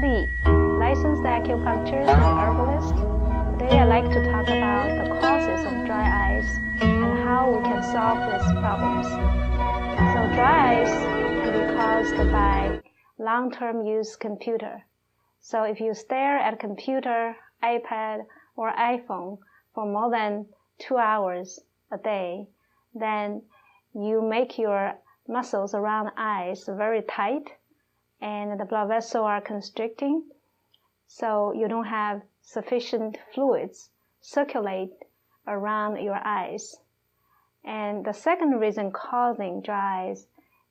Lee, licensed acupuncturist and herbalist. Today I'd like to talk about the causes of dry eyes and how we can solve these problems. So dry eyes can be caused by long-term use computer. So if you stare at a computer, iPad, or iPhone for more than 2 hours a day, then you make your muscles around the eyes very tight and the blood vessels are constricting, so you don't have sufficient fluids circulate around your eyes. And the second reason causing dry eyes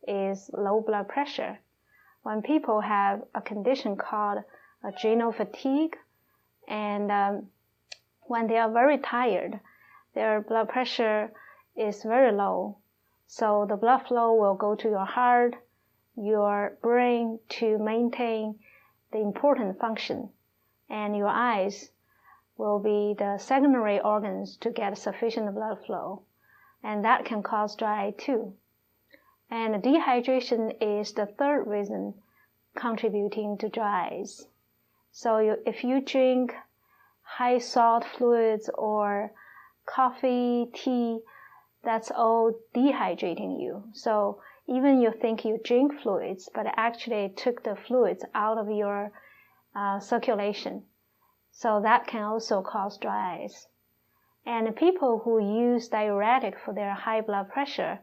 is low blood pressure. When people have a condition called adrenal fatigue, and when they are very tired, their blood pressure is very low. So the blood flow will go to your heart, your brain to maintain the important function, and your eyes will be the secondary organs to get sufficient blood flow, and that can cause dry eye too. And dehydration is the third reason contributing to dry eyes. So if you drink high salt fluids or coffee, tea, that's all dehydrating you. So even you think you drink fluids, but actually it took the fluids out of your circulation. So that can also cause dry eyes. And people who use diuretic for their high blood pressure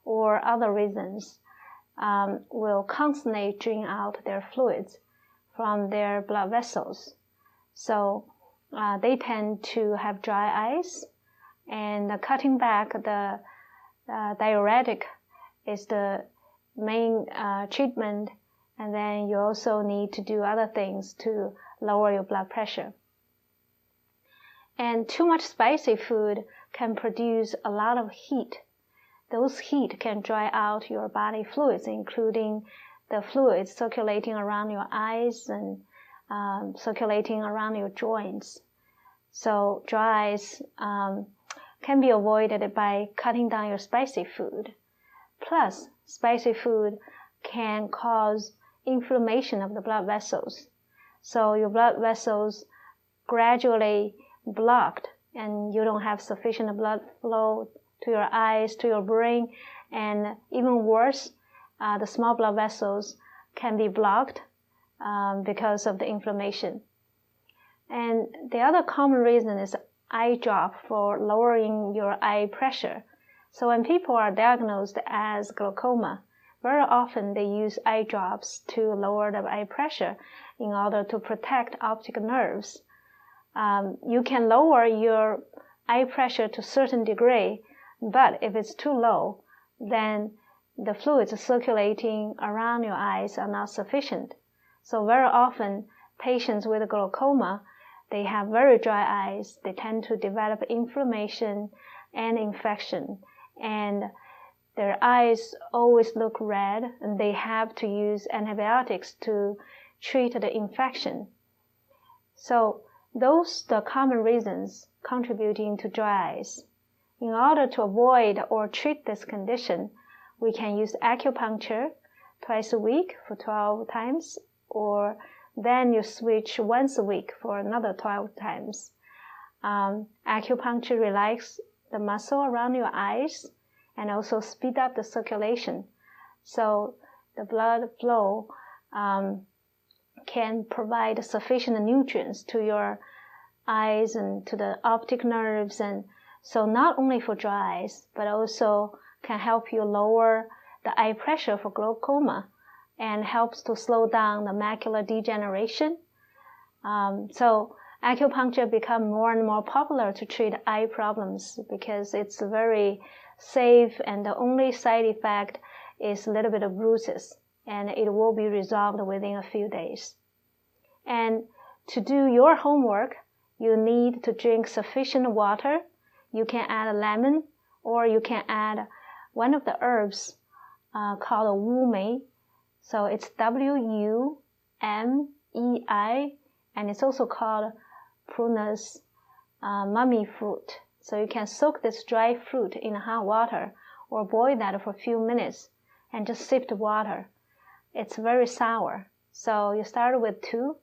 or other reasons will constantly drain out their fluids from their blood vessels. So they tend to have dry eyes, and cutting back the diuretic is the main treatment, and then you also need to do other things to lower your blood pressure. And too much spicy food can produce a lot of heat. Those heat can dry out your body fluids, including the fluids circulating around your eyes and circulating around your joints. So dry eyes can be avoided by cutting down your spicy food. Plus, spicy food can cause inflammation of the blood vessels. So your blood vessels gradually blocked, and you don't have sufficient blood flow to your eyes, to your brain, and even worse, the small blood vessels can be blocked because of the inflammation. And the other common reason is eye drop for lowering your eye pressure. So when people are diagnosed as glaucoma, very often they use eye drops to lower the eye pressure in order to protect optic nerves. You can lower your eye pressure to a certain degree, but if it's too low, then the fluids circulating around your eyes are not sufficient. So very often, patients with glaucoma, they have very dry eyes. They tend to develop inflammation and infection, and their eyes always look red, and they have to use antibiotics to treat the infection. So those are the common reasons contributing to dry eyes. In order to avoid or treat this condition, we can use acupuncture twice a week for 12 times, or then you switch once a week for another 12 times. Acupuncture relaxes the muscle around your eyes and also speed up the circulation. So the blood flow can provide sufficient nutrients to your eyes and to the optic nerves, and so not only for dry eyes, but also can help you lower the eye pressure for glaucoma and helps to slow down the macular degeneration. So acupuncture become more and more popular to treat eye problems because it's very safe, and the only side effect is a little bit of bruises, and it will be resolved within a few days. And to do your homework, you need to drink sufficient water. You can add a lemon, or you can add one of the herbs called wu mei. So it's W-U-M-E-I, and it's also called prunus mummy fruit. So you can soak this dry fruit in hot water or boil that for a few minutes and just sip the water. It's very sour. So you start with 2,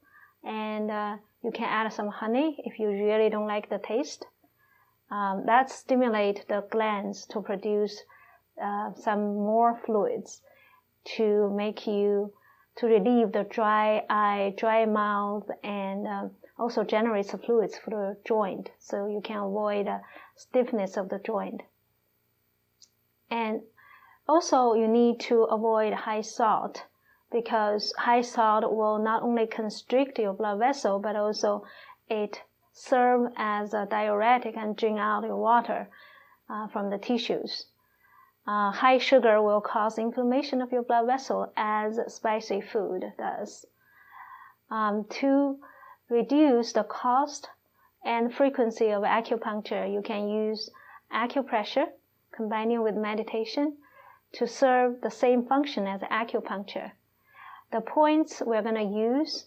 and you can add some honey if you really don't like the taste. That stimulates the glands to produce some more fluids to relieve the dry eye, dry mouth, and also generates fluids for the joint, so you can avoid stiffness of the joint. And also you need to avoid high salt, because high salt will not only constrict your blood vessel, but also it serves as a diuretic and drain out your water from the tissues. High sugar will cause inflammation of your blood vessel, as spicy food does. To reduce the cost and frequency of acupuncture, you can use acupressure combining with meditation to serve the same function as acupuncture. The points we're going to use,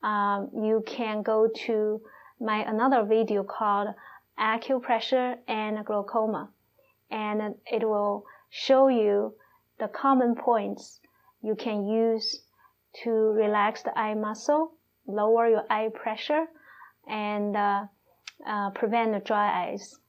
you can go to my another video called Acupressure and Glaucoma, and it will show you the common points you can use to relax the eye muscle, lower your eye pressure, and prevent the dry eyes.